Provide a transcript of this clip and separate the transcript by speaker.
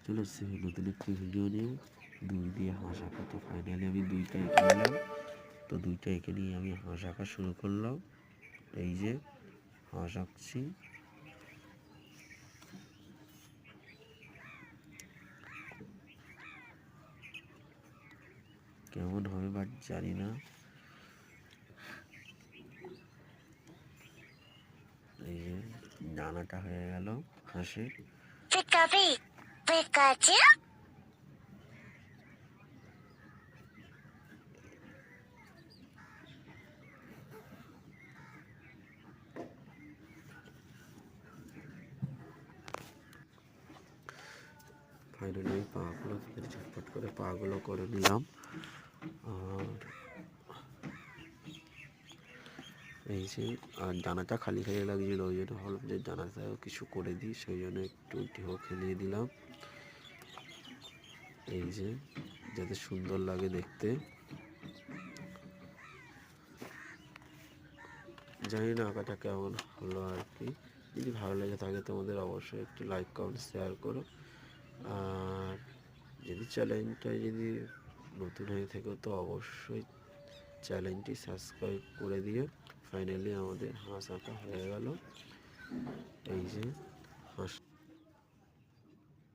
Speaker 1: চলে এসেছি নতুন একটি ভিডিও নিয়ে। 2 দিয়ে হাঁস আঁকা। তো ফাইনালি আমি 2টা এঁকে নিলাম। তো 2টা এঁকে নিয়ে আমি হাঁস আঁকা শুরু করলাম। এই যে হাঁস আঁকছি। কেমন হবে বাট জানি না। এই যে ডানাটা হয়ে গেল হাঁসের। ফাইনালি পাগুলো ঝটপট করে পাগুলো করে নিলাম। আর এই যে আর ডানাটা খালি খালি লাগছিল, ওই জন্য ভাবলাম যে ডানাটাও কিছু করে দিই, সেই জন্য একটু ঢেউ খেলিয়ে দিলাম। এই যে যাতে সুন্দর লাগে দেখতে। জানি না আঁকাটা কেমন হলো আর কি। যদি ভালো লেগে থাকে তোমাদের অবশ্যই একটু লাইক কমেন্ট শেয়ার করো। আর যদি চ্যানেলটা যদি নতুন হয়ে থাকে তো অবশ্যই চ্যানেলটি সাবস্ক্রাইব করে দিয়ে। ফাইনালি আমাদের হাঁস আঁকা হয়ে গেল। এই যে হাঁস।